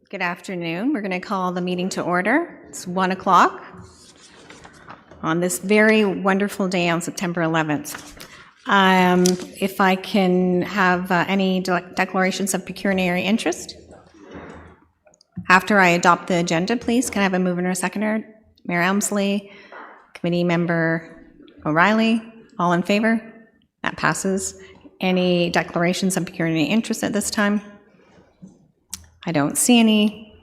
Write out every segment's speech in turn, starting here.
Good afternoon. We're going to call the meeting to order. It's 1 o'clock on this very wonderful day on September 11th. If I can have any declarations of pecuniary interest. After I adopt the agenda, please, can I have a mover and a seconder? Mayor Elmsley, Committee Member O'Reilly, all in favor? That passes. Any declarations of pecuniary interest at this time? I don't see any.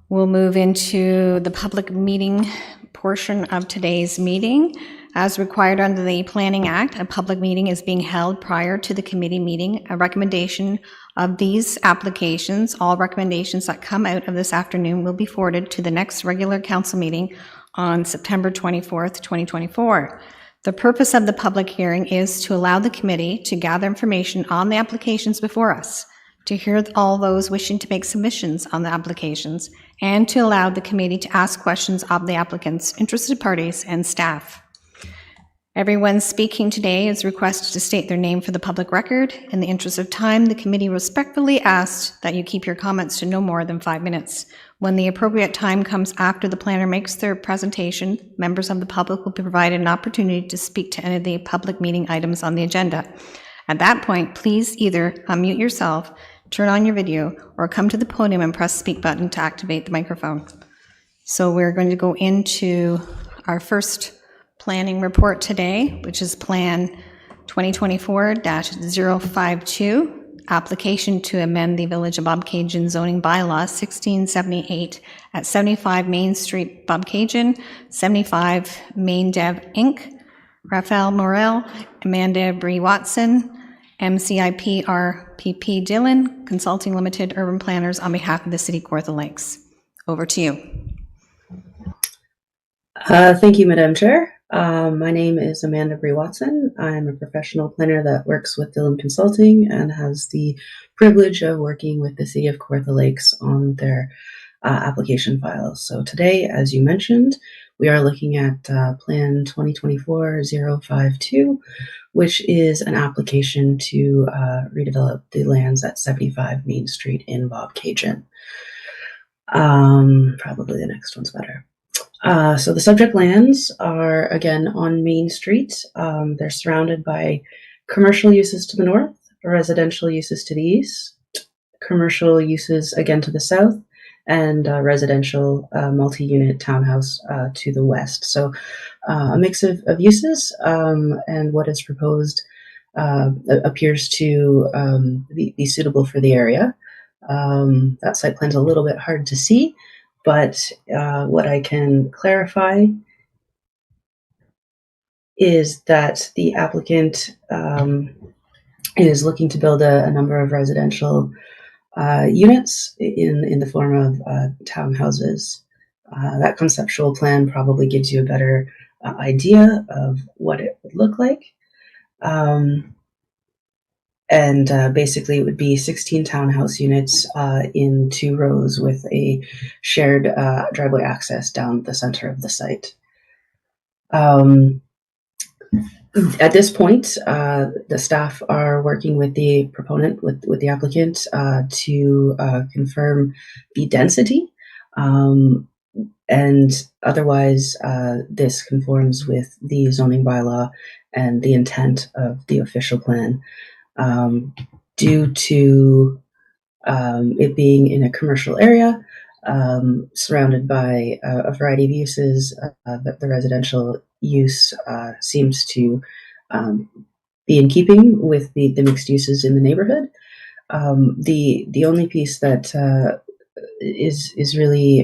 We'll move into the public meeting portion of today's meeting. As required under the Planning Act, a public meeting is being held prior to the committee meeting. A recommendation of these applications, all recommendations that come out of this afternoon will be forwarded to the next regular council meeting on September 24th, 2024. The purpose of the public hearing is to allow the committee to gather information on the applications before us, to hear all those wishing to make submissions on the applications, and to allow the committee to ask questions of the applicants, interested parties, and staff. Everyone speaking today is requested to state their name for the public record. In the interest of time, the committee respectfully asks that you keep your comments to no more than 5 minutes. When the appropriate time comes after the planner makes their presentation, members of the public will be provided an opportunity to speak to any of the public meeting items on the agenda. At that point, please either unmute yourself, turn on your video, or come to the podium and press the speak button to activate the microphone. So we're going to go into our first planning report today, which is Plan 2024-052, application to amend the Village of Bobcaygeon zoning bylaw 1678 at 75 Main Street, Bobcaygeon, 75 Main Dev Inc., Raphael Morel, Amanda Bree Watson, MCIP RPP Dillon, Consulting Limited, Urban Planners on behalf of the City of Kawartha Lakes. Over to you. Thank you, Madam Chair. My name is Amanda Bree Watson. I'm a professional planner that works with Dillon Consulting and has the privilege of working with the City of Kawartha Lakes on their application files. So today, as you mentioned, we are looking at Plan 2024-052, which is an application to redevelop the lands at 75 Main Street in Bobcaygeon. Probably the next one's better. So the subject lands are, again, on Main Street. They're surrounded by commercial uses to the north, residential uses to the east, commercial uses again to the south, and residential multi-unit townhouse to the west. So a mix of uses, and what is proposed appears to be suitable for the area. That site plan's a little bit hard to see, but what I can clarify is that the applicant is looking to build a number of residential units in the form of townhouses. That conceptual plan probably gives you a better idea of what it would look like. Basically it would be 16 townhouse units in 2 rows with a shared driveway access down the center of the site. At this point, the staff are working with the proponent, with the applicant, to confirm the density, and otherwise this conforms with the zoning bylaw and the intent of the official plan. Due to it being in a commercial area, surrounded by a variety of uses, the residential use seems to be in keeping with the mixed uses in the neighborhood. The only piece that is really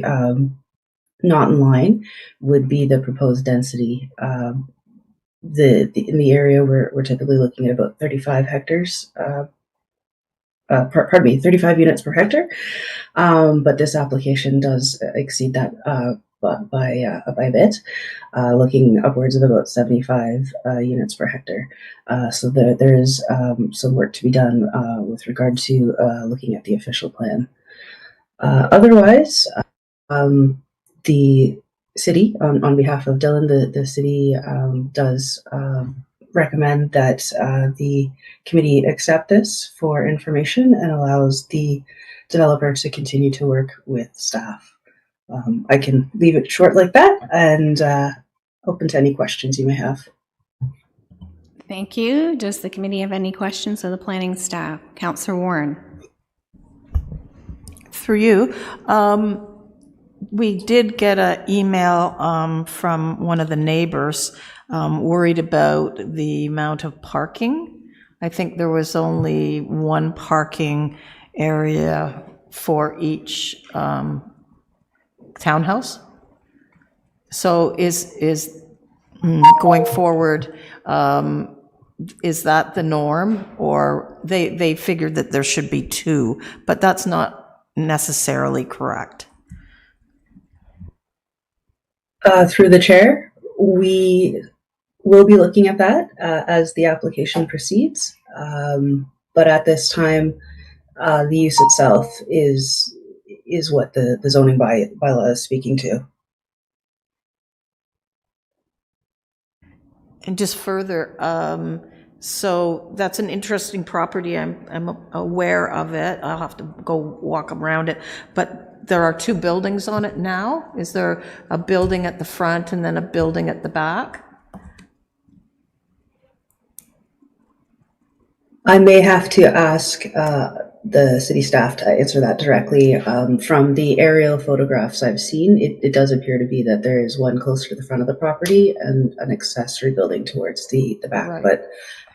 not in line would be the proposed density. In the area we're typically looking at about 35 hectares. 35 units per hectare, but this application does exceed that by a bit, looking upwards of about 75 units per hectare. So there is some work to be done with regard to looking at the official plan. Otherwise, the city, on behalf of Dillon, the city does recommend that the committee accept this for information and allows the developer to continue to work with staff. I can leave it short like that, and open to any questions you may have. Thank you. Does the committee have any questions of the planning staff? Councillor Warren. Through you, we did get an email from one of the neighbors worried about the amount of parking. I think there was only one parking area for each townhouse. So is going forward, is that the norm? Or they figured that there should be two, but that's not necessarily correct. Through the chair, we will be looking at that as the application proceeds. But at this time, the use itself is what the zoning bylaw is speaking to. And just further, so that's an interesting property. I'm aware of it. I'll have to go walk around it. But there are two buildings on it now? Is there a building at the front and then a building at the back? I may have to ask the city staff to answer that directly. From the aerial photographs I've seen, it does appear to be that there is one closer to the front of the property and an accessory building towards the back. Right. But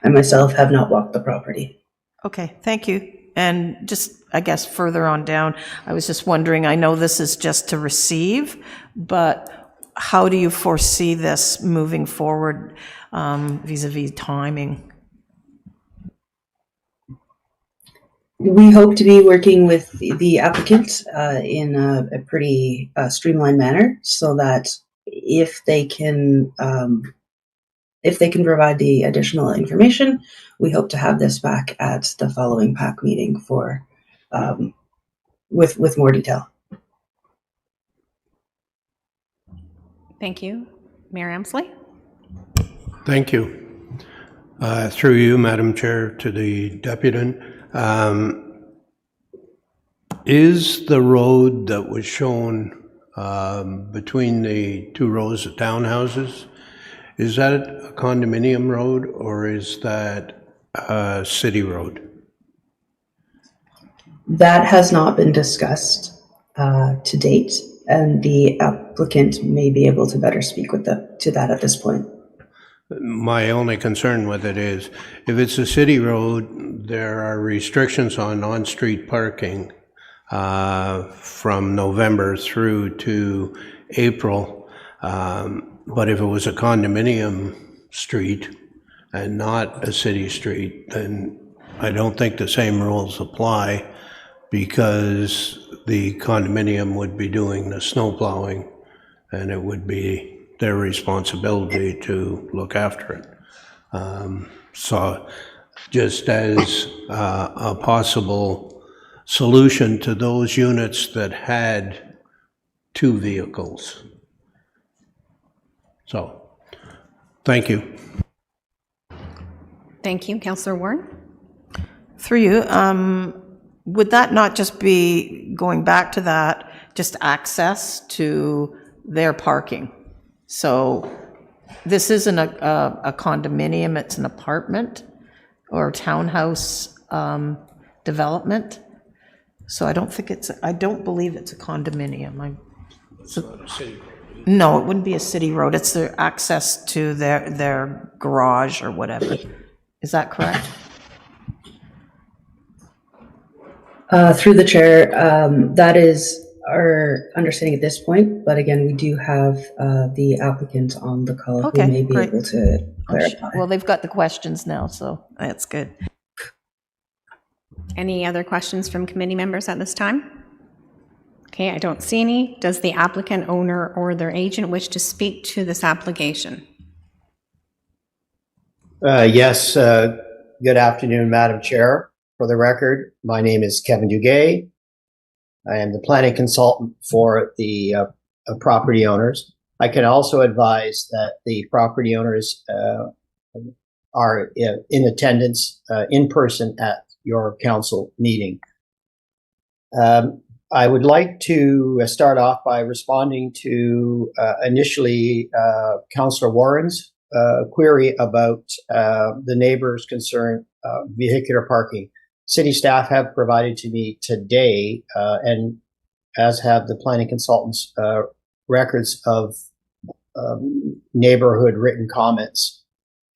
I myself have not walked the property. Okay, thank you. And just, I guess, further on down, I was just wondering, I know this is just to receive, but how do you foresee this moving forward vis-a-vis timing? We hope to be working with the applicant in a pretty streamlined manner, so that if they can provide the additional information, we hope to have this back at the following PAC meeting for with more detail. Thank you. Mayor Emsley. Thank you. Through you, Madam Chair, to the deputant. Is the road that was shown between the two rows of townhouses, is that a condominium road or is that a city road? That has not been discussed to date, and the applicant may be able to better speak to that at this point. My only concern with it is, if it's a city road, there are restrictions on on-street parking from November through to April. But if it was a condominium street and not a city street, then I don't think the same rules apply, because the condominium would be doing the snow plowing and it would be their responsibility to look after it. So just as a possible solution to those units that had two vehicles. So, thank you. Thank you. Councillor Warren. Through you, would that not just be, going back to that, just access to their parking? So this isn't a condominium, it's an apartment or townhouse development. So I don't believe it's a condominium. No, it wouldn't be a city road. It's their access to their garage or whatever. Is that correct? Through the chair, that is our understanding at this point, but again, we do have the applicant on the call Okay, who may be great. able to clarify. Well, they've got the questions now, so that's good. Any other questions from committee members at this time? Okay, I don't see any. Does the applicant, owner, or their agent wish to speak to this application? Yes, good afternoon, Madam Chair. For the record, my name is Kevin Duguay. I am the planning consultant for the property owners. I can also advise that the property owners are in attendance in person at your council meeting. I would like to start off by responding to initially Councillor Warren's query about the neighbor's concern, vehicular parking. City staff have provided to me today, and as have the planning consultants, records of neighborhood written comments.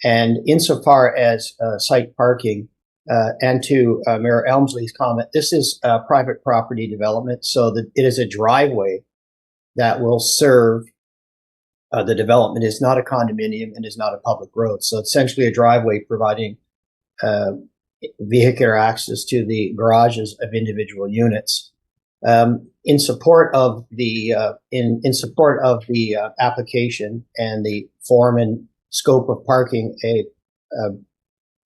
And insofar as site parking, and to Mayor Elmsley's comment, this is private property development, so that it is a driveway that will serve the development. It's not a condominium and is not a public road. So essentially a driveway providing vehicular access to the garages of individual units. In support of the application and the form and scope of parking, a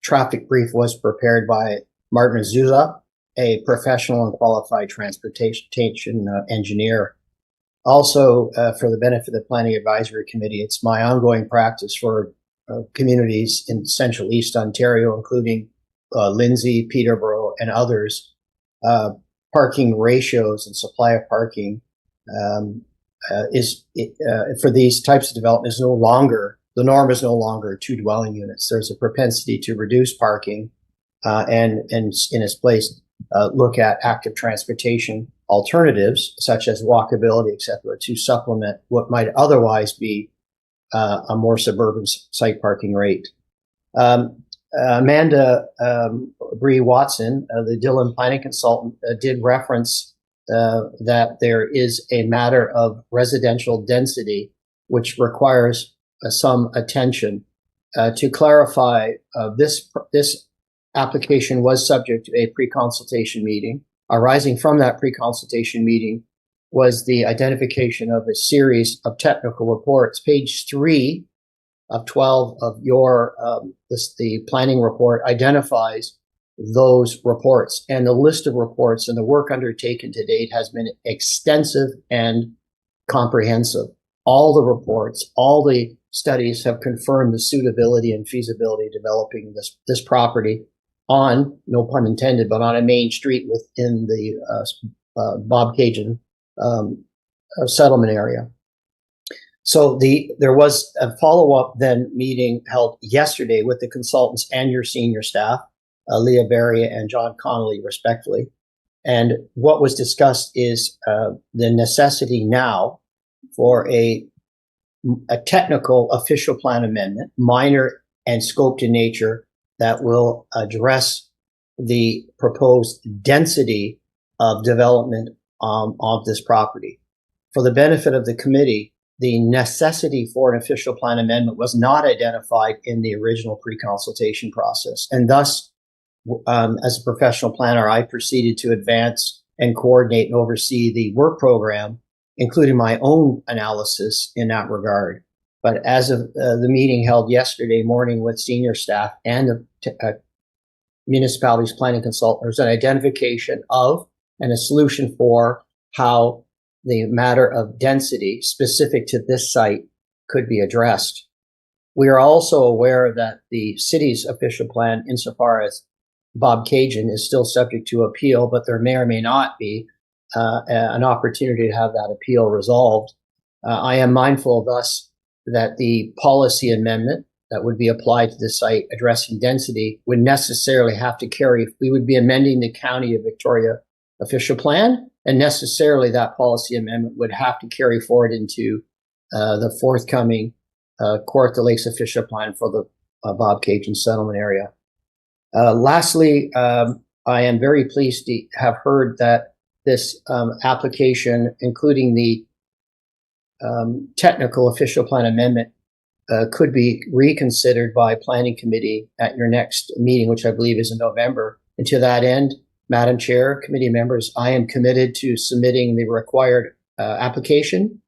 traffic brief was prepared by Martin Azusa, a professional and qualified transportation engineer. Also, for the benefit of the Planning Advisory Committee, it's my ongoing practice for communities in Central East Ontario, including Lindsay, Peterborough, and others. Parking ratios and supply of parking for these types of development is no longer, the norm is no longer 2 dwelling units. There's a propensity to reduce parking and in its place look at active transportation alternatives such as walkability, etc., to supplement what might otherwise be a more suburban site parking rate. Amanda Bree Watson, the Dillon planning consultant, did reference that there is a matter of residential density which requires some attention. To clarify, this application was subject to a pre-consultation meeting. Arising from that pre-consultation meeting was the identification of a series of technical reports. Page 3 of 12 of your the planning report identifies those reports, and the list of reports and the work undertaken to date has been extensive and comprehensive. All the reports, all the studies have confirmed the suitability and feasibility of developing this property on, no pun intended, but on a main street within the Bobcaygeon settlement area. So there was a follow-up then meeting held yesterday with the consultants and your senior staff, Leah Berry and John Connolly, respectively. And what was discussed is the necessity now for a technical official plan amendment, minor and scoped in nature, that will address the proposed density of development of this property. For the benefit of the committee, the necessity for an official plan amendment was not identified in the original pre-consultation process. And thus, as a professional planner, I proceeded to advance and coordinate and oversee the work program, including my own analysis in that regard. But as of the meeting held yesterday morning with senior staff and the municipality's planning consultant, there's an identification of and a solution for how the matter of density specific to this site could be addressed. We are also aware that the city's official plan, insofar as Bobcaygeon, is still subject to appeal, but there may or may not be an opportunity to have that appeal resolved. I am mindful thus that the policy amendment that would be applied to the site addressing density would necessarily have to carry, we would be amending the County of Victoria official plan, and necessarily that policy amendment would have to carry forward into the forthcoming Court de Lakes official plan for the Bobcaygeon settlement area. Lastly, I am very pleased to have heard that this application, including the technical official plan amendment, could be reconsidered by planning committee at your next meeting, which I believe is in November. And to that end, Madam Chair, committee members, I am committed to submitting the required application,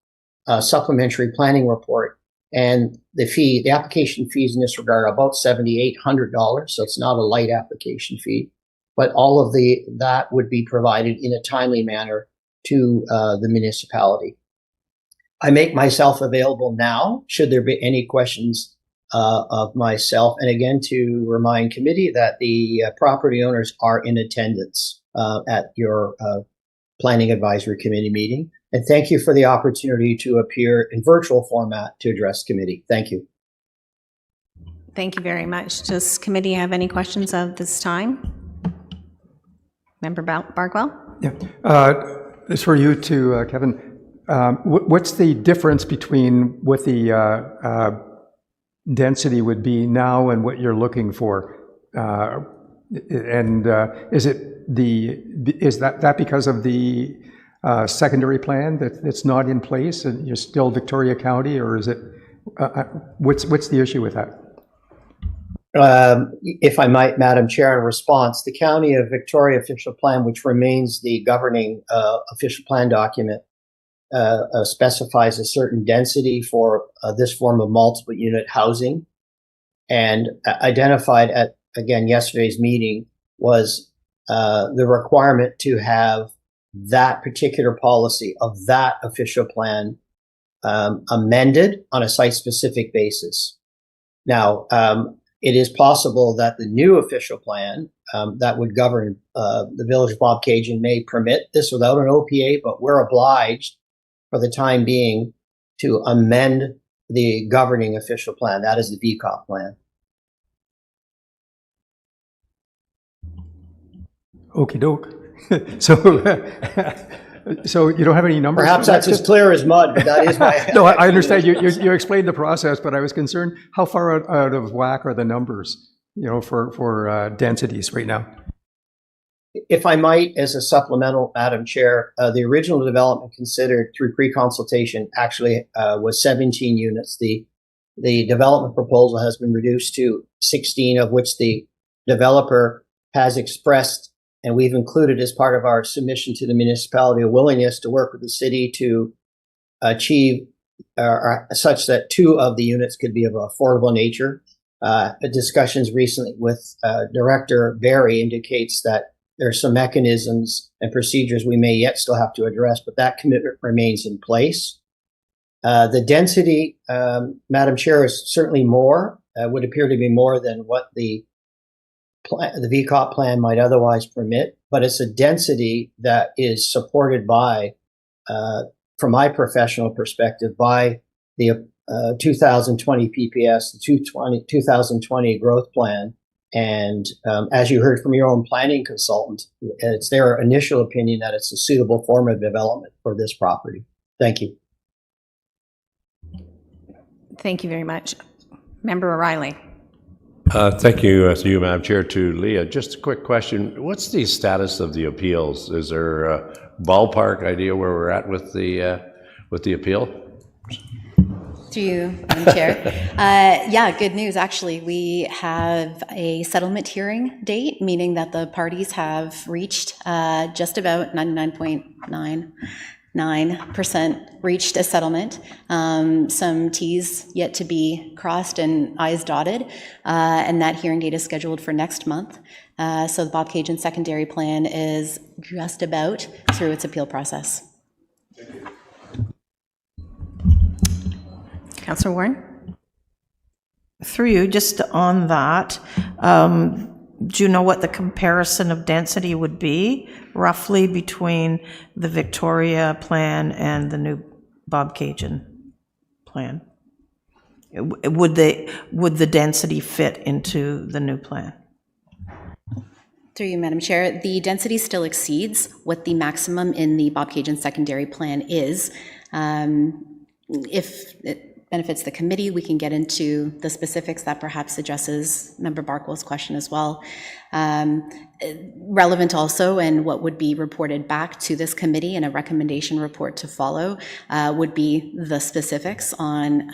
supplementary planning report, and the application fees in this regard are about $7,800, so it's not a light application fee. But all of that would be provided in a timely manner to the municipality. I make myself available now, should there be any questions of myself. And again, to remind committee that the property owners are in attendance at your Planning Advisory Committee meeting. And thank you for the opportunity to appear in virtual format to address committee. Thank you. Thank you very much. Does committee have any questions of this time? Member Barkwell? Yeah, it's for you too, Kevin. What's the difference between what the density would be now and what you're looking for? And is that because of the secondary plan that's not in place and you're still Victoria County, or is it what's the issue with that? If I might, Madam Chair, in response, the County of Victoria official plan, which remains the governing official plan document, specifies a certain density for this form of multiple unit housing, and identified at, again, yesterday's meeting was the requirement to have that particular policy of that official plan amended on a site-specific basis. Now, it is possible that the new official plan that would govern the Village of Bobcaygeon may permit this without an OPA, but we're obliged for the time being to amend the governing official plan. That is the VCOP plan. Okie doke. So you don't have any numbers? Perhaps that's as clear as mud, but that is my... No, I understand. You explained the process, but I was concerned, how far out of whack are the numbers, for densities right now? If I might, as a supplemental, Madam Chair, the original development considered through pre-consultation actually was 17 units. The development proposal has been reduced to 16, of which the developer has expressed, and we've included as part of our submission to the municipality, a willingness to work with the city to achieve such that 2 of the units could be of affordable nature. Discussions recently with Director Barry indicates that there are some mechanisms and procedures we may yet still have to address, but that commitment remains in place. The density, Madam Chair, is certainly more, would appear to be more than what the VCOP plan might otherwise permit, but it's a density that is supported by, from my professional perspective, by the 2020 PPS, the 2020 growth plan. And as you heard from your own planning consultant, it's their initial opinion that it's a suitable form of development for this property. Thank you. Thank you very much. Member O'Reilly? Thank you, to you, Madam Chair, to Leah. Just a quick question. What's the status of the appeals? Is there a ballpark idea where we're at with the appeal? To you, Madam Chair. Yeah, good news. Actually, we have a settlement hearing date, meaning that the parties have reached just about 99.99% reached a settlement. Some T's yet to be crossed and I's dotted, and that hearing date is scheduled for next month. So the Bobcaygeon secondary plan is just about through its appeal process. Councillor Warren? Through you, just on that, do you know what the comparison of density would be roughly between the Victoria plan and the new Bobcaygeon plan? Would the density fit into the new plan? Through you, Madam Chair, the density still exceeds what the maximum in the Bobcaygeon secondary plan is. If it benefits the committee, we can get into the specifics. That perhaps addresses Member Barkwell's question as well. Relevant also, and what would be reported back to this committee in a recommendation report to follow, would be the specifics on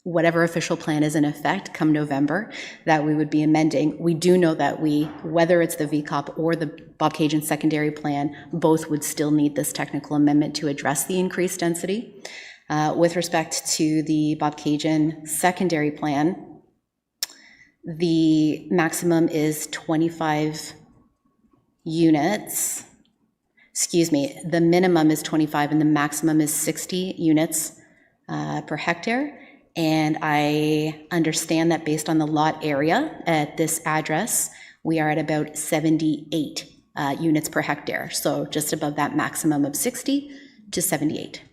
whatever official plan is in effect come November that we would be amending. We do know that whether it's the VCOP or the Bobcaygeon secondary plan, both would still need this technical amendment to address the increased density. With respect to the Bobcaygeon secondary plan, the maximum is 25 units. Excuse me, the minimum is 25 and the maximum is 60 units per hectare. And I understand that based on the lot area at this address, we are at about 78 units per hectare, so just above that maximum of 60 to 78.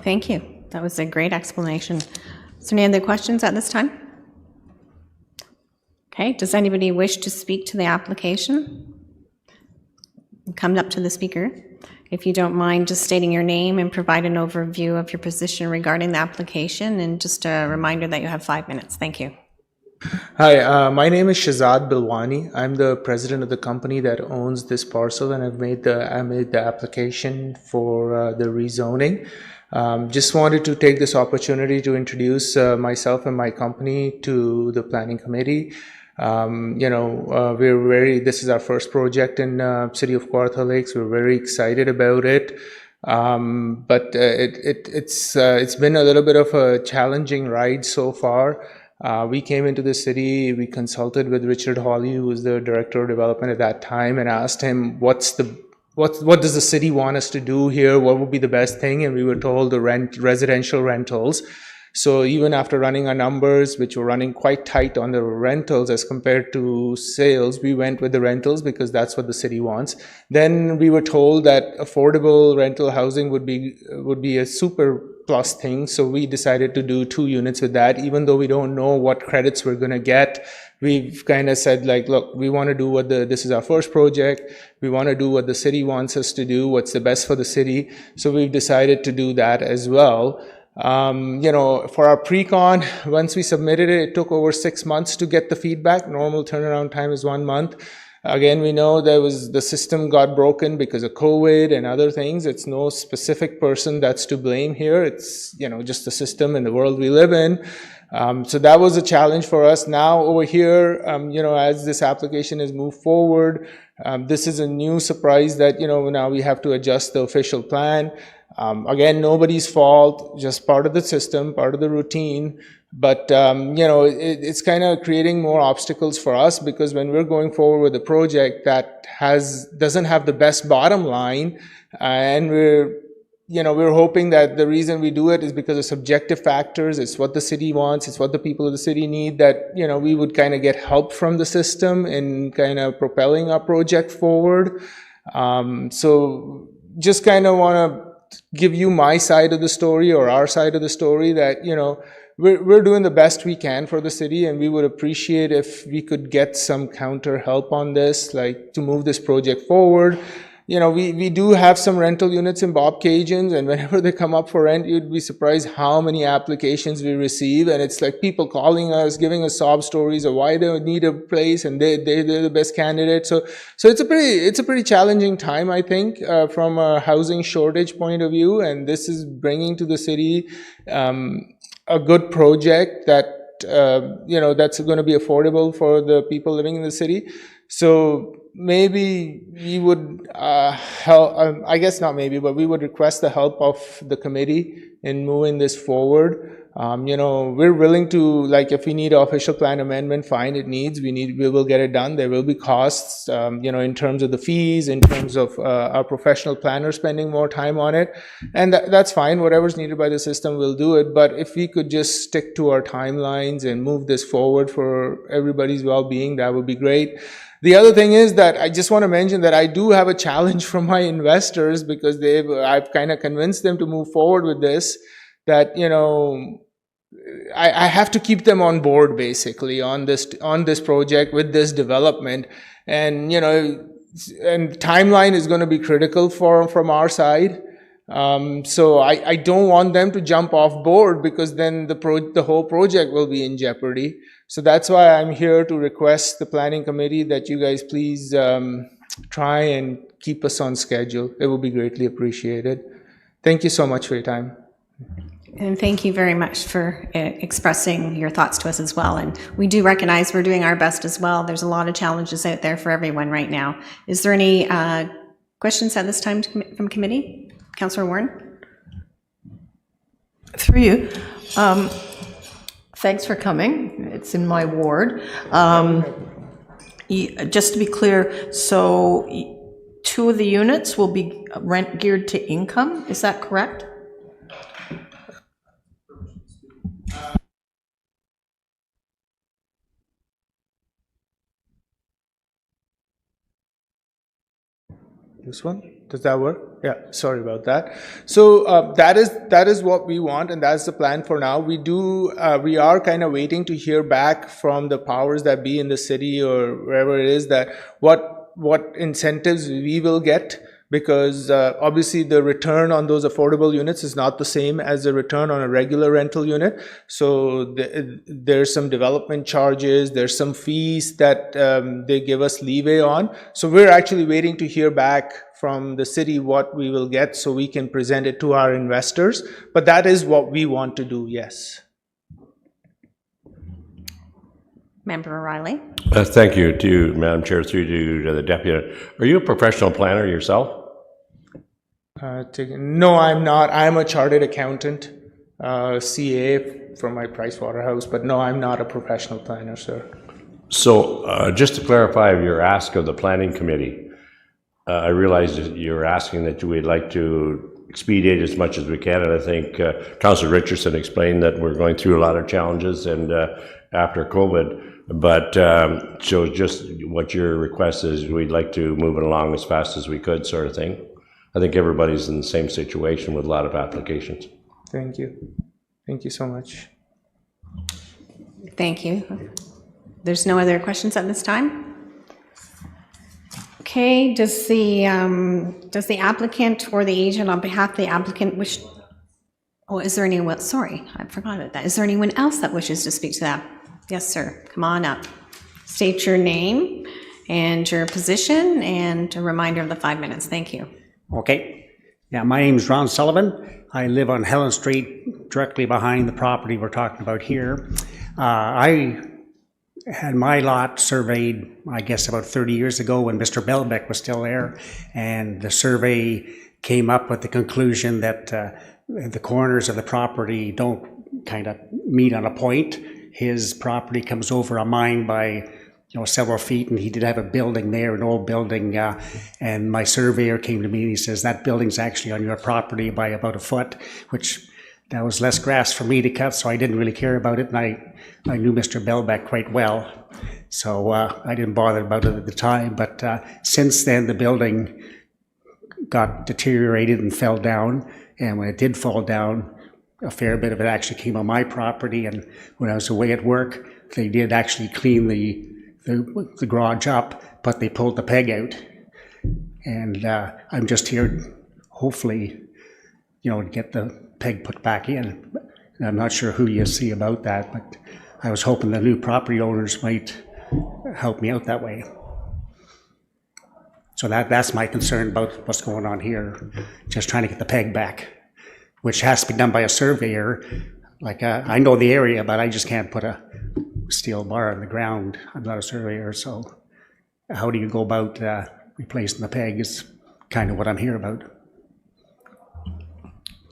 Thank you. That was a great explanation. Is there any other questions at this time? Okay, does anybody wish to speak to the application? Come up to the speaker. If you don't mind just stating your name and provide an overview of your position regarding the application, and just a reminder that you have 5 minutes. Thank you. Hi, my name is Shazad Bilwani. I'm the president of the company that owns this parcel, and I made the application for the rezoning. Just wanted to take this opportunity to introduce myself and my company to the planning committee. This is our first project in City of Kawartha Lakes. We're very excited about it. But it's been a little bit of a challenging ride so far. We came into the city, we consulted with Richard Hawley, who was the director of development at that time, and asked him what does the city want us to do here? What would be the best thing? And we were told residential rentals. So even after running our numbers, which were running quite tight on the rentals as compared to sales, we went with the rentals because that's what the city wants. Then we were told that affordable rental housing would be a super plus thing. So we decided to do 2 units with that, even though we don't know what credits we're going to get. We've kind of said, like, look, we want to do this is our first project. We want to do what the city wants us to do, what's the best for the city. So we've decided to do that as well. For our pre-con, once we submitted it, it took over 6 months to get the feedback. Normal turnaround time is 1 month. Again, we know the system got broken because of COVID and other things. It's no specific person that's to blame here. It's, just the system and the world we live in. So that was a challenge for us. Now over here, as this application has moved forward, this is a new surprise that, now we have to adjust the official plan. Again, nobody's fault, just part of the system, part of the routine. But, it's kind of creating more obstacles for us, because when we're going forward with a project that doesn't have the best bottom line, and we're hoping that the reason we do it is because of subjective factors. It's what the city wants. It's what the people of the city need, that, we would kind of get help from the system in kind of propelling our project forward. So just kind of want to give you my side of the story, or our side of the story, that, we're doing the best we can for the city, and we would appreciate if we could get some counter help on this, like to move this project forward. We do have some rental units in Bobcaygeon's, and whenever they come up for rent, you'd be surprised how many applications we receive. And it's like people calling us, giving us sob stories of why they need a place, and they're the best candidate. So it's a pretty challenging time, I think, from a housing shortage point of view. And this is bringing to the city a good project that that's going to be affordable for the people living in the city. So maybe we would help, I guess not maybe, but we would request the help of the committee in moving this forward. We're willing to, like, if we need an official plan amendment, fine, we will get it done. There will be costs, in terms of the fees, in terms of our professional planner spending more time on it. And that's fine. Whatever's needed by the system, we'll do it. But if we could just stick to our timelines and move this forward for everybody's well-being, that would be great. The other thing is that I just want to mention that I do have a challenge from my investors, because I've kind of convinced them to move forward with this, that, I have to keep them on board basically on this project with this development. And, and timeline is going to be critical from our side. So I don't want them to jump off board, because then the whole project will be in jeopardy. So that's why I'm here to request the planning committee that you guys please try and keep us on schedule. It will be greatly appreciated. Thank you so much for your time. And thank you very much for expressing your thoughts to us as well. And we do recognize we're doing our best as well. There's a lot of challenges out there for everyone right now. Is there any questions at this time from committee? Councillor Warren? Through you. Thanks for coming. It's in my ward. Just to be clear, so 2 of the units will be rent geared to income, is that correct? This one, does that work? Yeah, sorry about that. So that is what we want, and that's the plan for now. We are kind of waiting to hear back from the powers that be in the city or wherever it is that what incentives we will get, because obviously the return on those affordable units is not the same as the return on a regular rental unit. So there's some development charges, there's some fees that they give us leeway on. So we're actually waiting to hear back from the city what we will get so we can present it to our investors. But that is what we want to do, yes. Member O'Reilly? Thank you to you, Madam Chair, through to the deputy. Are you a professional planner yourself? No, I'm not. I'm a chartered accountant, CA from my Pricewaterhouse, but no, I'm not a professional planner, sir. So just to clarify your ask of the planning committee, I realize that you're asking that we'd like to expedite as much as we can, and I think Councillor Richardson explained that we're going through a lot of challenges and after COVID, but so just what your request is, we'd like to move it along as fast as we could, sort of thing. I think everybody's in the same situation with a lot of applications. Thank you. Thank you so much. Thank you. There's no other questions at this time? Okay, does the applicant or the agent on behalf of the applicant wish, oh, is there anyone, sorry, I forgot about that. Is there anyone else that wishes to speak to that? Yes, sir, come on up. State your name and your position and a reminder of the 5 minutes. Thank you. Okay. Yeah, my name is Ron Sullivan. I live on Helen Street, directly behind the property we're talking about here. I had my lot surveyed, I guess, about 30 years ago when Mr. Belbeck was still there, and the survey came up with the conclusion that the corners of the property don't kind of meet on a point. His property comes over a mine by several feet, and he did have a building there, an old building, and my surveyor came to me and he says, that building's actually on your property by about a foot, which that was less grass for me to cut, so I didn't really care about it, and I knew Mr. Belbeck quite well, so I didn't bother about it at the time, but since then the building got deteriorated and fell down, and when it did fall down, a fair bit of it actually came on my property, and when I was away at work, they did actually clean the garage up, but they pulled the peg out. And I'm just here, hopefully, to get the peg put back in. And I'm not sure who you see about that, but I was hoping the new property owners might help me out that way. So that's my concern about what's going on here, just trying to get the peg back, which has to be done by a surveyor. Like, I know the area, but I just can't put a steel bar on the ground. I'm not a surveyor, so how do you go about replacing the peg is kind of what I'm here about.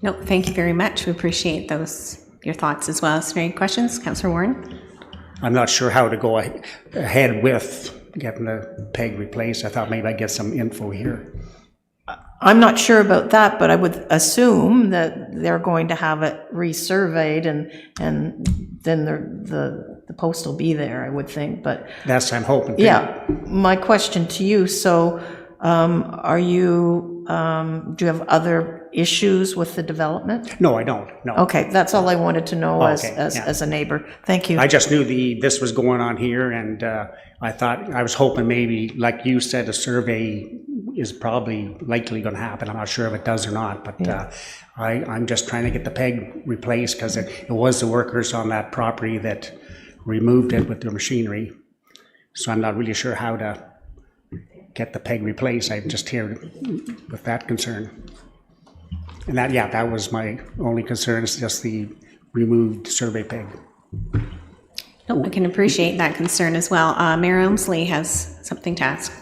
No, thank you very much. We appreciate your thoughts as well. Is there any questions? Councillor Warren? I'm not sure how to go ahead with getting the peg replaced. I thought maybe I'd get some info here. I'm not sure about that, but I would assume that they're going to have it resurveyed and then the post will be there, I would think, but. That's what I'm hoping. Yeah, my question to you, so do you have other issues with the development? No, I don't, no. Okay, that's all I wanted to know Okay, as a neighbor. Thank you. I just knew this was going on here, and I was hoping maybe, like you said, a survey is probably likely going to happen. I'm not sure if it does or not, but I'm just trying to get the peg replaced because it was the workers on that property that removed it with their machinery. So I'm not really sure how to get the peg replaced. I'm just here with that concern. And that was my only concern, is just the removed survey peg. No, I can appreciate that concern as well. Mayor Elmsley has something to ask.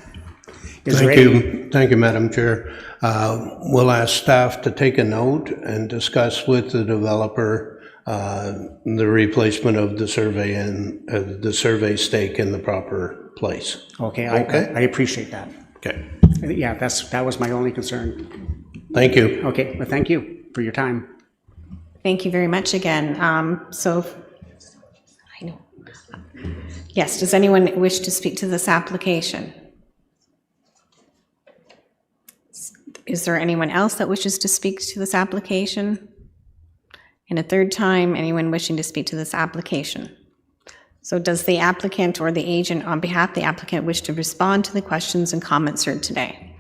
Thank you, Madam Chair. We'll ask staff to take a note and discuss with the developer the replacement of the survey and the survey stake in the proper place. Okay, I appreciate that. Okay. Yeah, that was my only concern. Thank you. Okay, well, thank you for your time. Thank you very much again. Yes, does anyone wish to speak to this application? Is there anyone else that wishes to speak to this application? And a third time, anyone wishing to speak to this application? So does the applicant or the agent on behalf of the applicant wish to respond to the questions and comments heard today?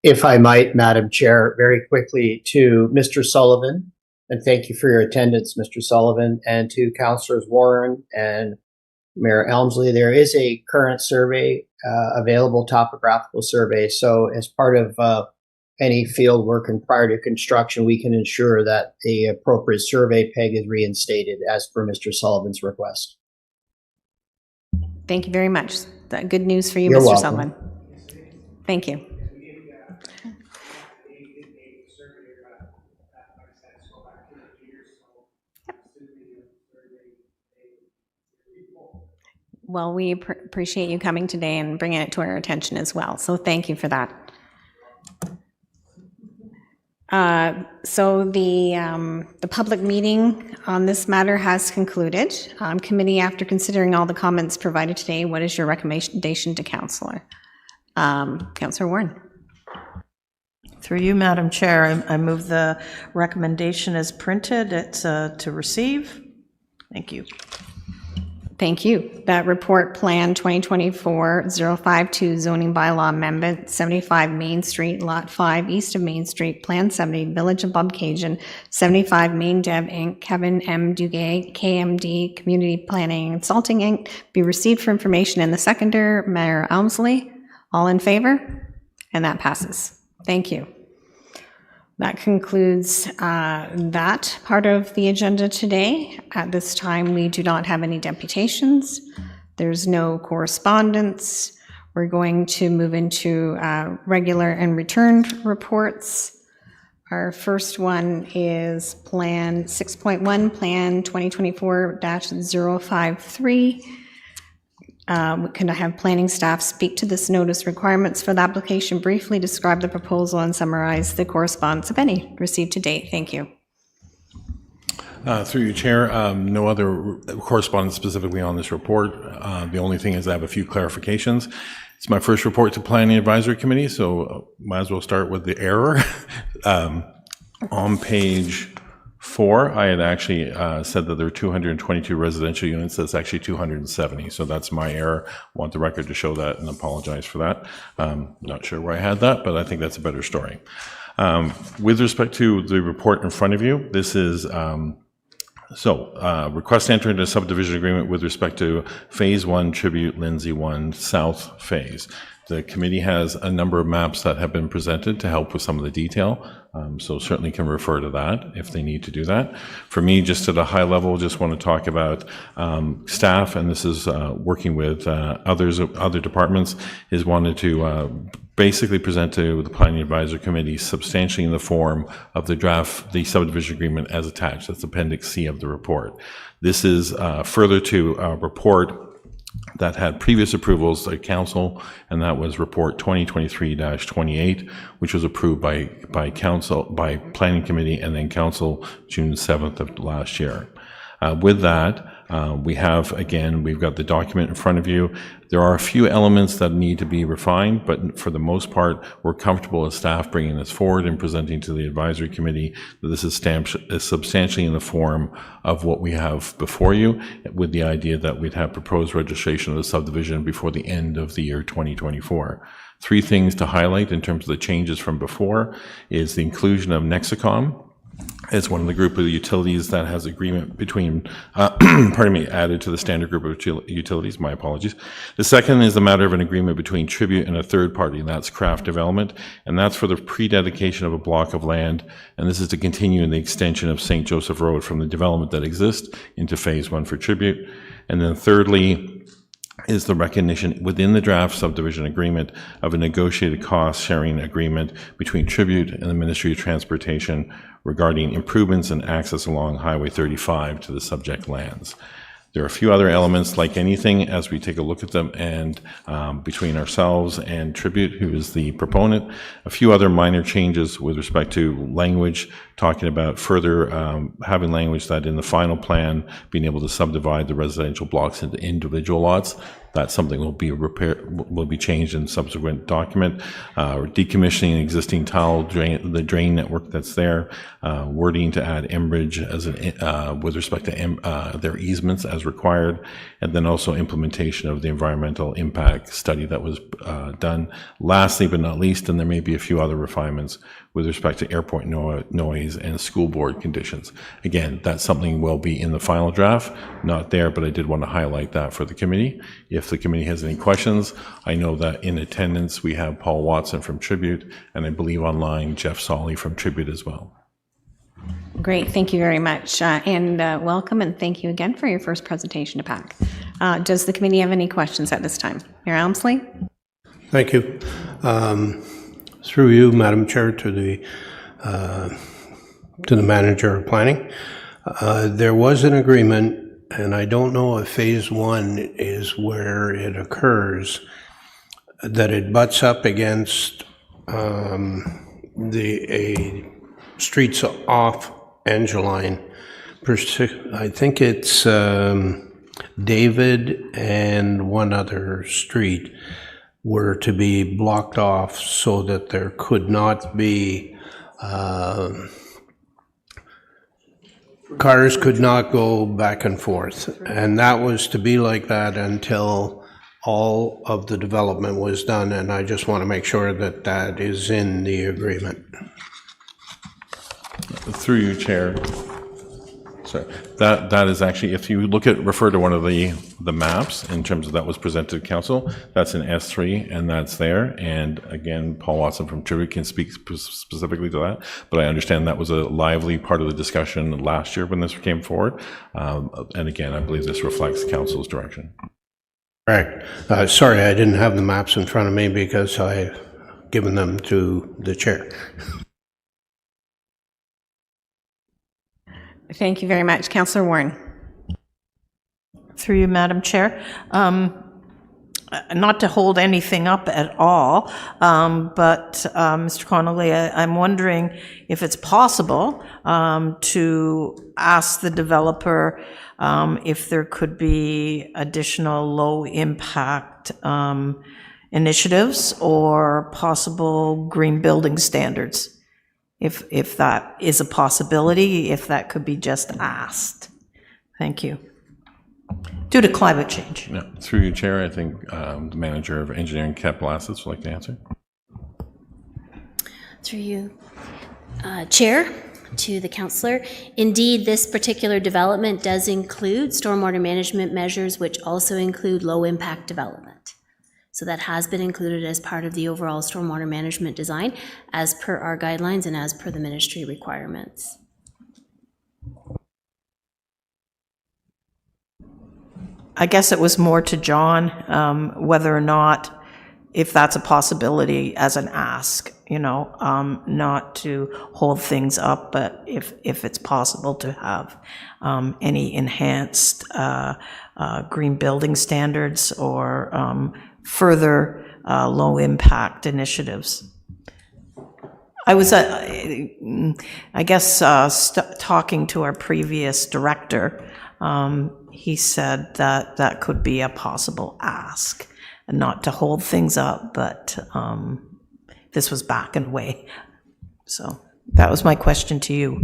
If I might, Madam Chair, very quickly to Mr. Sullivan, and thank you for your attendance, Mr. Sullivan, and to Councilors Warren and Mayor Elmsley. There is a current survey available, topographical survey. So as part of any field work and prior to construction, we can ensure that the appropriate survey peg is reinstated as per Mr. Sullivan's request. Thank you very much. That good news for you, You're Mr. welcome. Sullivan. Thank you. Well, we appreciate you coming today and bringing it to our attention as well. So thank you for that. So the public meeting on this matter has concluded. Committee, after considering all the comments provided today, what is your recommendation to Councillor? Councillor Warren. Through you, Madam Chair, I move the recommendation as printed. It's to receive. Thank you. Thank you. That report plan 2024-052 zoning bylaw amendment, 75 Main Street, Lot 5, east of Main Street, Plan 70, Village of Bobcaygeon, 75 Main Dev Inc., Kevin M. Duguay, KMD, Community Planning and Consulting Inc., be received for information in the seconder, Mayor Elmsley. All in favor? And that passes. Thank you. That concludes that part of the agenda today. At this time, we do not have any deputations. There's no correspondence. We're going to move into regular and returned reports. Our first one is Plan 6.1, Plan 2024-053. Can I have planning staff speak to this notice requirements for the application, briefly describe the proposal, and summarize the correspondence, if any, received to date? Thank you. Through you, Chair, no other correspondence specifically on this report. The only thing is I have a few clarifications. It's my first report to Planning Advisory Committee, so might as well start with the error. On page 4, I had actually said that there were 222 residential units. That's actually 270. So that's my error. Want the record to show that and apologize for that. Not sure where I had that, but I think that's a better story. With respect to the report in front of you, this is request to enter into a subdivision agreement with respect to Phase 1 Tribute Lindsay 1 South Phase. The committee has a number of maps that have been presented to help with some of the detail, so certainly can refer to that if they need to do that. For me, just at a high level, just want to talk about staff, and this is working with other departments, is wanted to basically present to the Planning Advisory Committee substantially in the form of the draft, the subdivision agreement as attached. That's Appendix C of the report. This is further to a report that had previous approvals at council, and that was report 2023-28, which was approved by council, by planning committee, and then council June 7th of last year. With that, we've got the document in front of you. There are a few elements that need to be refined, but for the most part, we're comfortable as staff bringing this forward and presenting to the advisory committee that this is substantially in the form of what we have before you, with the idea that we'd have proposed registration of the subdivision before the end of the year 2024. 3 things to highlight in terms of the changes from before is the inclusion of Nexicom as one of the group of utilities that has agreement between, added to the standard group of utilities. My apologies. The second is a matter of an agreement between Tribute and a third party, and that's Craft Development, and that's for the pre-dedication of a block of land, and this is to continue in the extension of St. Joseph Road from the development that exists into Phase 1 for Tribute. And then thirdly, is the recognition within the draft subdivision agreement of a negotiated cost sharing agreement between Tribute and the Ministry of Transportation regarding improvements and access along Highway 35 to the subject lands. There are a few other elements, like anything, as we take a look at them, and between ourselves and Tribute, who is the proponent, a few other minor changes with respect to language, talking about further having language that in the final plan, being able to subdivide the residential blocks into individual lots. That's something will be changed in subsequent document. Decommissioning existing tile drain, the drain network that's there. Wording to add Enbridge as with respect to their easements as required, and then also implementation of the environmental impact study that was done. Lastly, but not least, and there may be a few other refinements with respect to airport noise and school board conditions. Again, that's something will be in the final draft, not there, but I did want to highlight that for the committee. If the committee has any questions, I know that in attendance we have Paul Watson from Tribute, and I believe online Jeff Solly from Tribute as well. Great, thank you very much. And welcome, and thank you again for your first presentation to PAC. Does the committee have any questions at this time? Mayor Elmsley? Thank you. Through you, Madam Chair, to the manager of planning. There was an agreement, and I don't know if phase one is where it occurs, that it butts up against streets off Angeline. I think it's David and one other street were to be blocked off so that there could not be, cars could not go back and forth. And that was to be like that until all of the development was done. And I just want to make sure that that is in the agreement. Through you, Chair. Sorry, that is actually, if you refer to one of the maps in terms of that was presented to council, that's in S3 and that's there. And again, Paul Watson from Tribute can speak specifically to that, but I understand that was a lively part of the discussion last year when this came forward. And again, I believe this reflects council's direction. Correct. Sorry, I didn't have the maps in front of me because I've given them to the chair. Thank you very much. Councillor Warren. Through you, Madam Chair. Not to hold anything up at all, but Mr. Connolly, I'm wondering if it's possible to ask the developer if there could be additional low-impact initiatives or possible green building standards. If that is a possibility, if that could be just asked. Thank you. Due to climate change. Yeah. Through you, Chair, I think the manager of engineering capital assets would like to answer. Through you, Chair, to the councillor. Indeed, this particular development does include stormwater management measures, which also include low impact development. So that has been included as part of the overall stormwater management design as per our guidelines and as per the ministry requirements. I guess it was more to John, whether or not, if that's a possibility as an ask, you know, not to hold things up, but if it's possible to have any enhanced green building standards or further low-impact initiatives. I was, I guess, talking to our previous director, he said that that could be a possible ask, and not to hold things up, but this was back and way. So that was my question to you.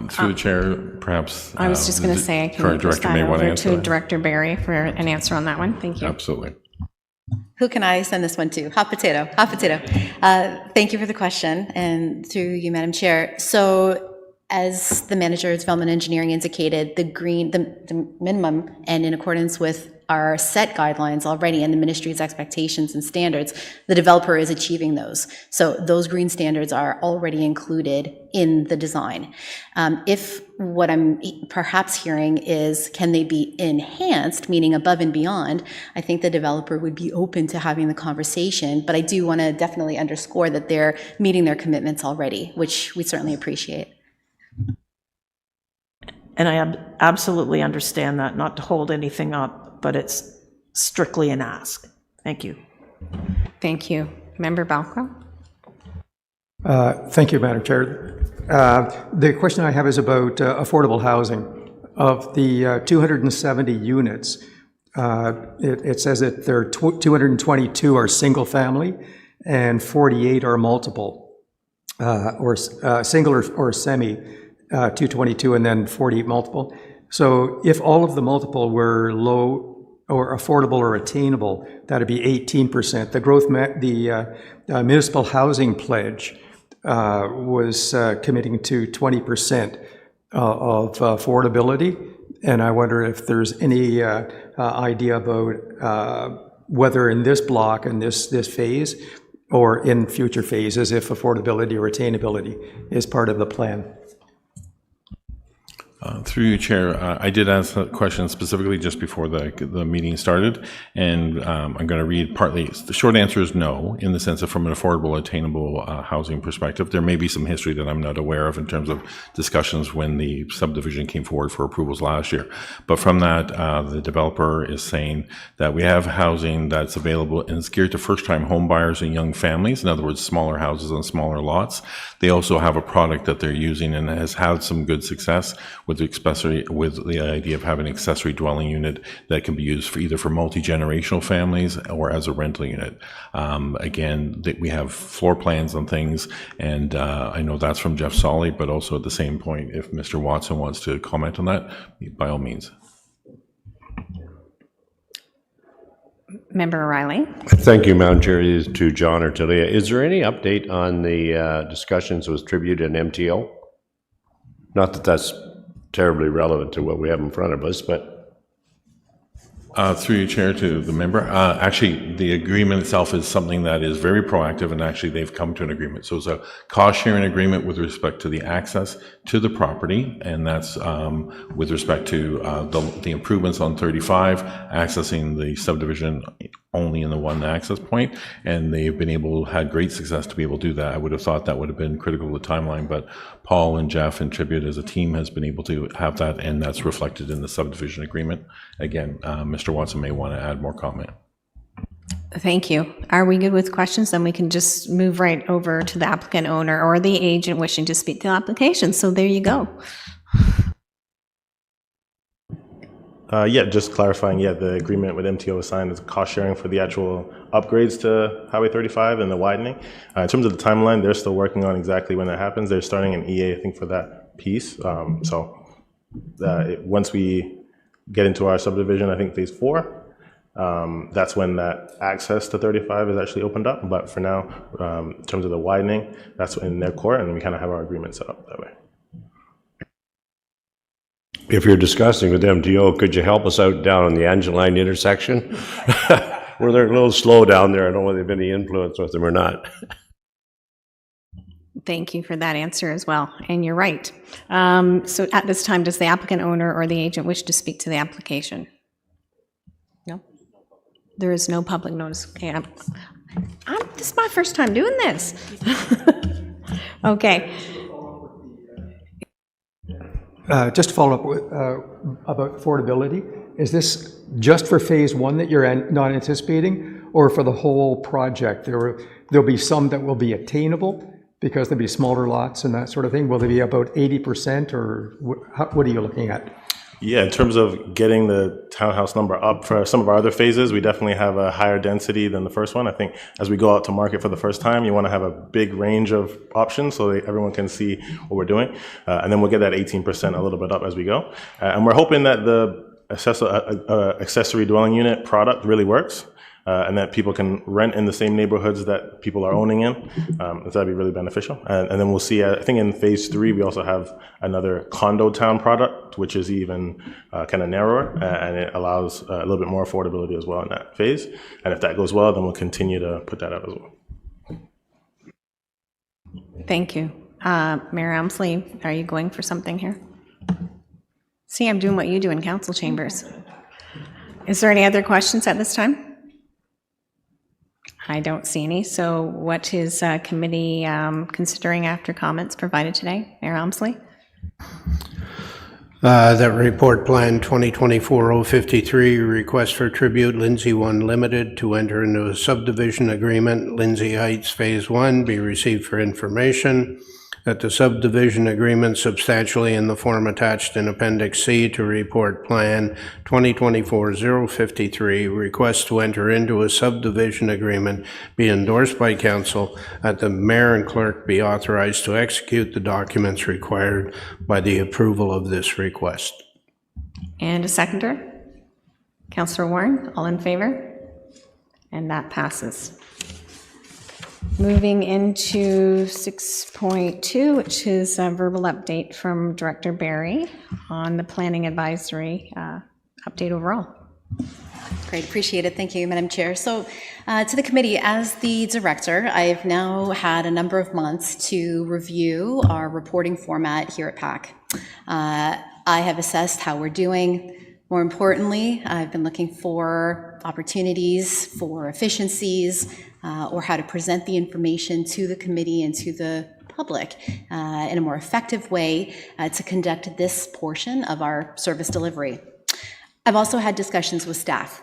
Through the chair, perhaps. I was just going to say I can current pass director that may want to over answer to that. Director Barry for an answer on that one. Thank you. Absolutely. Who can I send this one to? Hot potato, hot potato. Thank you for the question, and through you, Madam Chair. So as the manager of development engineering indicated, the minimum, and in accordance with our set guidelines already and the ministry's expectations and standards, the developer is achieving those. So those green standards are already included in the design. If what I'm perhaps hearing is, can they be enhanced, meaning above and beyond, I think the developer would be open to having the conversation, but I do want to definitely underscore that they're meeting their commitments already, which we certainly appreciate. And I absolutely understand that, not to hold anything up, but it's strictly an ask. Thank you. Thank you. Member Balco? Thank you, Madam Chair. The question I have is about affordable housing. Of the 270 units, it says that there are 222 are single family and 48 are multiple, or single or semi, 222 and then 48 multiple. So if all of the multiple were low or affordable or attainable, that'd be 18%. The municipal housing pledge was committing to 20% of affordability, and I wonder if there's any idea about whether in this block, in this phase, or in future phases, if affordability or attainability is part of the plan. Through you, Chair, I did ask that question specifically just before the meeting started, and I'm going to read partly. The short answer is no, in the sense of from an affordable, attainable housing perspective. There may be some history that I'm not aware of in terms of discussions when the subdivision came forward for approvals last year. But from that, the developer is saying that we have housing that's available and it's geared to first-time home buyers and young families, in other words, smaller houses on smaller lots. They also have a product that they're using and has had some good success with the idea of having an accessory dwelling unit that can be used for either for multi-generational families or as a rental unit. Again, we have floor plans on things, and I know that's from Jeff Solly, but also at the same point, if Mr. Watson wants to comment on that, by all means. Member O'Reilly. Thank you, Madam Chair. It is to John or Talia. Is there any update on the discussions with Tribute and MTO? Not that that's terribly relevant to what we have in front of us, but through your chair to the member, actually the agreement itself is something that is very proactive, and actually they've come to an agreement. So it's a cost sharing agreement with respect to the access to the property, and that's with respect to the improvements on 35, accessing the subdivision only in the one access point, and they've had great success to be able to do that. I would have thought that would have been critical to the timeline, but Paul and Jeff and Tribute as a team has been able to have that, and that's reflected in the subdivision agreement. Again, Mr. Watson may want to add more comment. Thank you. Are we good with questions? Then we can just move right over to the applicant owner or the agent wishing to speak to the application. So there you go. Yeah, just clarifying, the agreement with MTO was signed as cost sharing for the actual upgrades to Highway 35 and the widening. In terms of the timeline, they're still working on exactly when that happens. They're starting an EA, I think, for that piece. Once we get into our subdivision, I think phase 4, that's when that access to 35 is actually opened up. But for now, in terms of the widening, that's in their court, and we kind of have our agreement set up that way. if you're discussing with MTO, could you help us out down on the Angeline intersection? Where they're a little slow down there. I don't know whether they've any influence with them or not. Thank you for that answer as well. And you're right. So at this time, does the applicant owner or the agent wish to speak to the application? No? There is no public notice. Okay, this is my first time doing this. Okay. Just to follow up with, about affordability, is this just for phase one that you're not anticipating, or for the whole project? There'll be some that will be attainable because there'll be smaller lots and that sort of thing. Will they be about 80%, or what are you looking at? Yeah, in terms of getting the townhouse number up for some of our other phases, we definitely have a higher density than the first one. I think as we go out to market for the first time, you want to have a big range of options so that everyone can see what we're doing. And then we'll get that 18% a little bit up as we go. And we're hoping that the accessory dwelling unit product really works. And that people can rent in the same neighborhoods that people are owning in. That'd be really beneficial. And then we'll see, I think in phase 3, we also have another condo town product, which is even kind of narrower, and it allows a little bit more affordability as well in that phase. And if that goes well, then we'll continue to put that out as well. Thank you. Mayor Elmsley, are you going for something here? See, I'm doing what you do in council chambers. Is there any other questions at this time? I don't see any. So what is committee considering after comments provided today? Mayor Elmsley? That report plan 2024-053, request for tribute Lindsay 1 Limited to enter into a subdivision agreement, Lindsay Heights Phase 1, be received for information. That the subdivision agreement substantially in the form attached in Appendix C to report plan 2024-053, request to enter into a subdivision agreement be endorsed by council, that the mayor and clerk be authorized to execute the documents required by the approval of this request. And a seconder? Councillor Warren, all in favor? And that passes. Moving into 6.2, which is a verbal update from Director Barry on the planning advisory update overall. Great, appreciate it. Thank you, Madam Chair. So to the committee, as the director, I've now had a number of months to review our reporting format here at PAC. I have assessed how we're doing. More importantly, I've been looking for opportunities for efficiencies or how to present the information to the committee and to the public in a more effective way to conduct this portion of our service delivery. I've also had discussions with staff.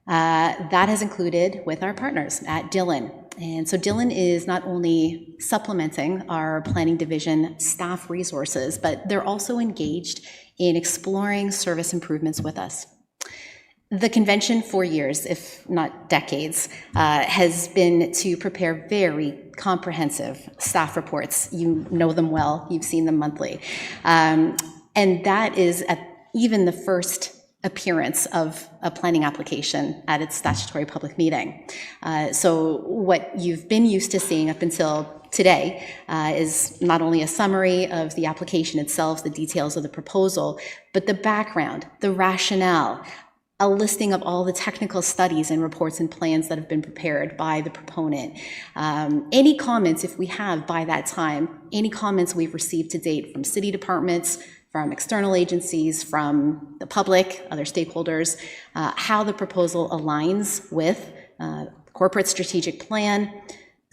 That has included with our partners at Dillon. And so Dillon is not only supplementing our planning division staff resources, but they're also engaged in exploring service improvements with us. The convention for years, if not decades, has been to prepare very comprehensive staff reports. You know them well, you've seen them monthly. And that is at even the first appearance of a planning application at its statutory public meeting. So what you've been used to seeing up until today is not only a summary of the application itself, the details of the proposal, but the background, the rationale, a listing of all the technical studies and reports and plans that have been prepared by the proponent. Any comments, if we have by that time, any comments we've received to date from city departments, from external agencies, from the public, other stakeholders, how the proposal aligns with corporate strategic plan.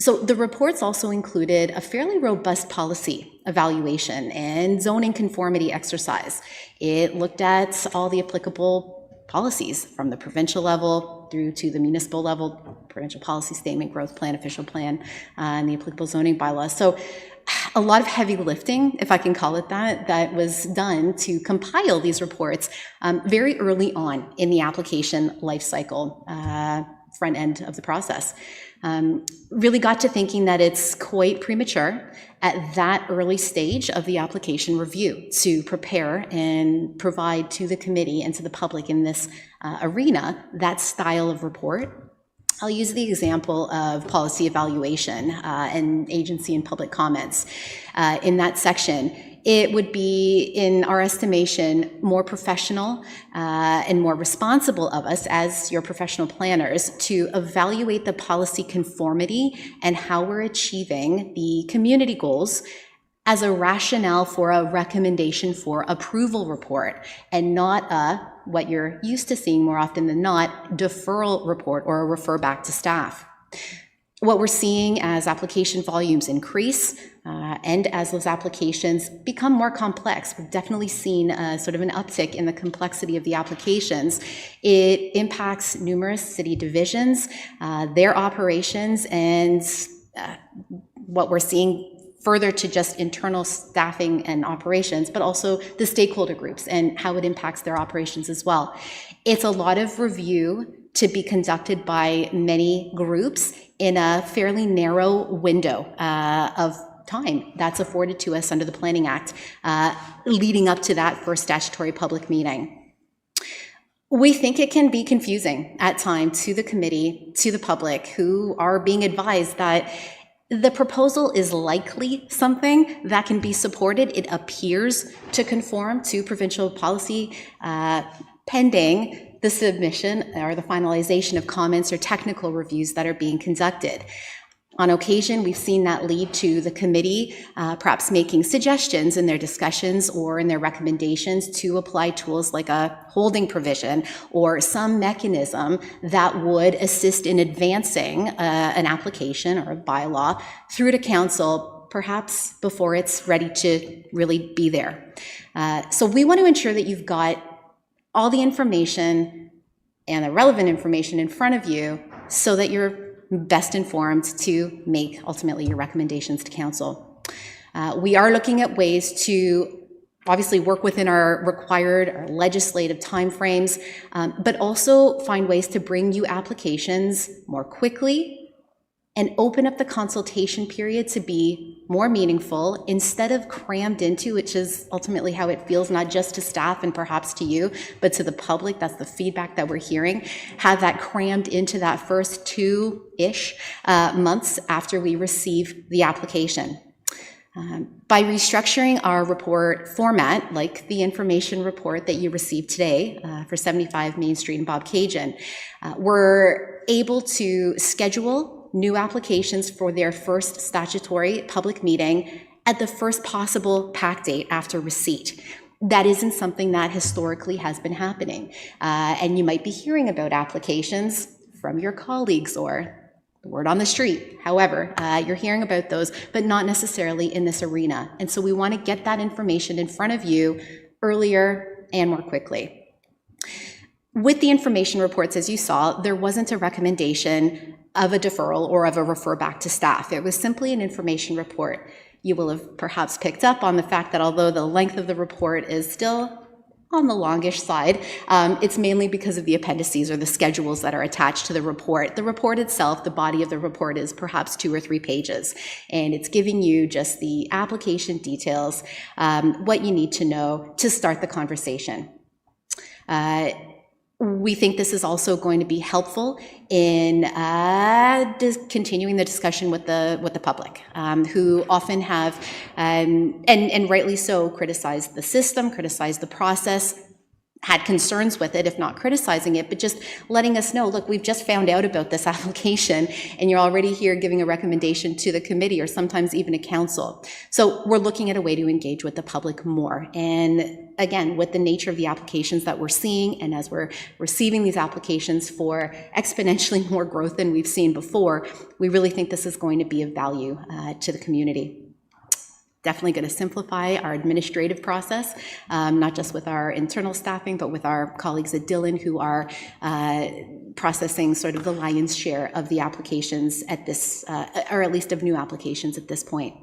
So the reports also included a fairly robust policy evaluation and zoning conformity exercise. It looked at all the applicable policies from the provincial level through to the municipal level, provincial policy statement, growth plan, official plan, and the applicable zoning bylaws. So a lot of heavy lifting, if I can call it that, that was done to compile these reports very early on in the application life cycle, front end of the process. Really got to thinking that it's quite premature at that early stage of the application review to prepare and provide to the committee and to the public in this arena that style of report. I'll use the example of policy evaluation and agency and public comments. In that section, it would be, in our estimation, more professional and more responsible of us as your professional planners to evaluate the policy conformity and how we're achieving the community goals as a rationale for a recommendation for approval report, and not what you're used to seeing more often than not, deferral report or a refer back to staff. What we're seeing as application volumes increase and as those applications become more complex, we've definitely seen sort of an uptick in the complexity of the applications. It impacts numerous city divisions, their operations, and what we're seeing further to just internal staffing and operations, but also the stakeholder groups and how it impacts their operations as well. It's a lot of review to be conducted by many groups in a fairly narrow window of time that's afforded to us under the Planning Act, leading up to that first statutory public meeting. We think it can be confusing at times to the committee, to the public, who are being advised that the proposal is likely something that can be supported. It appears to conform to provincial policy pending the submission or the finalization of comments or technical reviews that are being conducted. On occasion, we've seen that lead to the committee perhaps making suggestions in their discussions or in their recommendations to apply tools like a holding provision or some mechanism that would assist in advancing an application or a bylaw through to council perhaps, before it's ready to really be there. So we want to ensure that you've got all the information and the relevant information in front of you so that you're best informed to make ultimately your recommendations to council. We are looking at ways to obviously work within our legislative timeframes, but also find ways to bring you applications more quickly and open up the consultation period to be more meaningful instead of crammed into, which is ultimately how it feels, not just to staff and perhaps to you, but to the public. That's the feedback that we're hearing. Have that crammed into that first 2-ish months after we receive the application. By restructuring our report format, like the information report that you received today for 75 Main Street and Bob Cajun, we're able to schedule new applications for their first statutory public meeting at the first possible PAC date after receipt. That isn't something that historically has been happening. And you might be hearing about applications from your colleagues or the word on the street. However, you're hearing about those, but not necessarily in this arena. And so we want to get that information in front of you earlier and more quickly. With the information reports, as you saw, there wasn't a recommendation of a deferral or of a refer back to staff. It was simply an information report. You will have perhaps picked up on the fact that although the length of the report is still on the longish side, it's mainly because of the appendices or the schedules that are attached to the report. The report itself, the body of the report, is perhaps 2 or 3 pages, and it's giving you just the application details, what you need to know to start the conversation. We think this is also going to be helpful in continuing the discussion with the public, who often have, and rightly so, criticized the system, criticized the process, had concerns with it, if not criticizing it, but just letting us know, look, we've just found out about this application and you're already here giving a recommendation to the committee or sometimes even a council. So we're looking at a way to engage with the public more. And again, with the nature of the applications that we're seeing, and as we're receiving these applications for exponentially more growth than we've seen before, we really think this is going to be of value to the community. Definitely going to simplify our administrative process, not just with our internal staffing, but with our colleagues at Dillon who are processing sort of the lion's share of the applications at this, or at least of new applications at this point.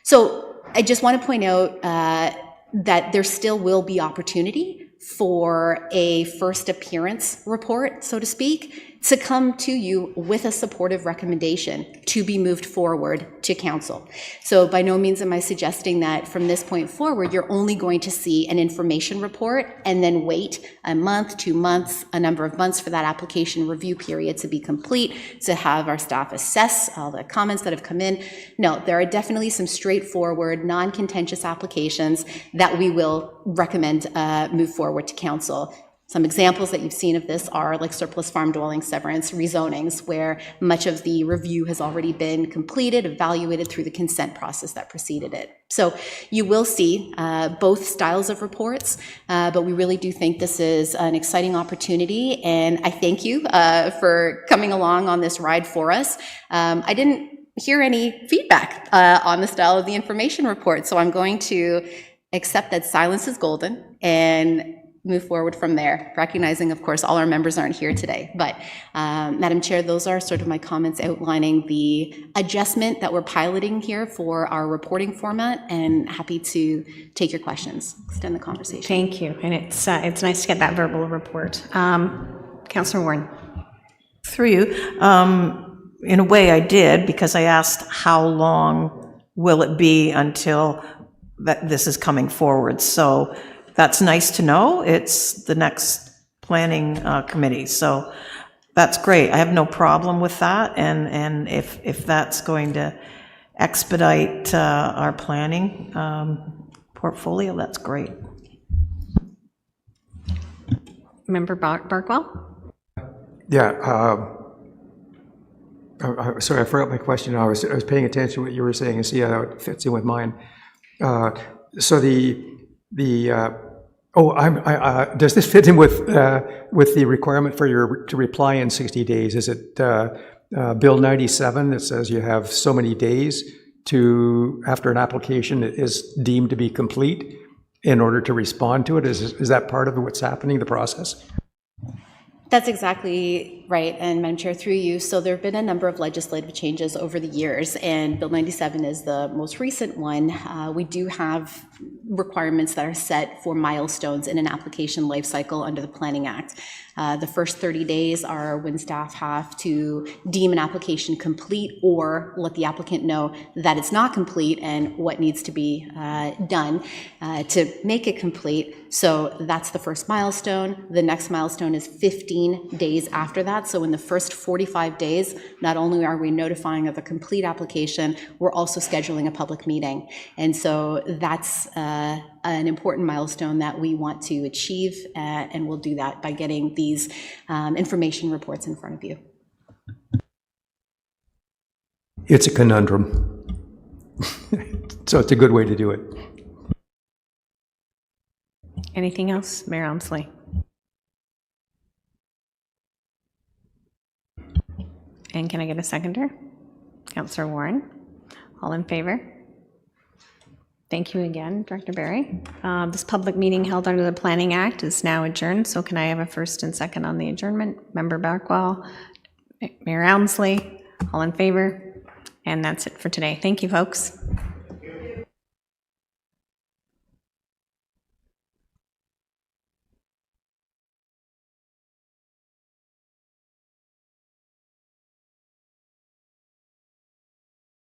So I just want to point out that there still will be opportunity for a first appearance report, so to speak, to come to you with a supportive recommendation to be moved forward to council. So by no means am I suggesting that from this point forward, you're only going to see an information report and then wait a month, 2 months, a number of months for that application review period to be complete, to have our staff assess all the comments that have come in. No, there are definitely some straightforward, non-contentious applications that we will recommend move forward to council. Some examples that you've seen of this are like surplus farm dwelling severance rezonings, where much of the review has already been completed, evaluated through the consent process that preceded it. So you will see both styles of reports, but we really do think this is an exciting opportunity, and I thank you for coming along on this ride for us. I didn't hear any feedback on the style of the information report, so I'm going to accept that silence is golden and move forward from there, recognizing, of course, all our members aren't here today. But, Madam Chair, those are sort of my comments outlining the adjustment that we're piloting here for our reporting format, and happy to take your questions, extend the conversation. Thank you, and it's nice to get that verbal report. Councillor Warren. Through you, in a way I did, because I asked how long will it be until that this is coming forward. So that's nice to know. It's the next planning committee. So that's great. I have no problem with that. And if that's going to expedite our planning portfolio, that's great. Member Barkwell? Yeah. Sorry, I forgot my question. I was paying attention to what you were saying and see how it fits in with mine. So does this fit in with the requirement for you to reply in 60 days? Is it Bill 97 that says you have so many days after an application is deemed to be complete in order to respond to it? Is that part of what's happening, the process? That's exactly right, and Madam Chair, through you, so there have been a number of legislative changes over the years, and Bill 97 is the most recent one. We do have requirements that are set for milestones in an application life cycle under the Planning Act. The first 30 days are when staff have to deem an application complete or let the applicant know that it's not complete and what needs to be done to make it complete. So that's the first milestone. The next milestone is 15 days after that. So in the first 45 days, not only are we notifying of a complete application, we're also scheduling a public meeting. And so that's an important milestone that we want to achieve, and we'll do that by getting these information reports in front of you. It's a conundrum. So it's a good way to do it. Anything else, Mayor Elmsley? And can I get a seconder? Councillor Warren. All in favor? Thank you again, Director Barry. This public meeting held under the Planning Act is now adjourned, so can I have a first and second on the adjournment? Member Barkwell, Mayor Elmsley, all in favor? And that's it for today. Thank you, folks.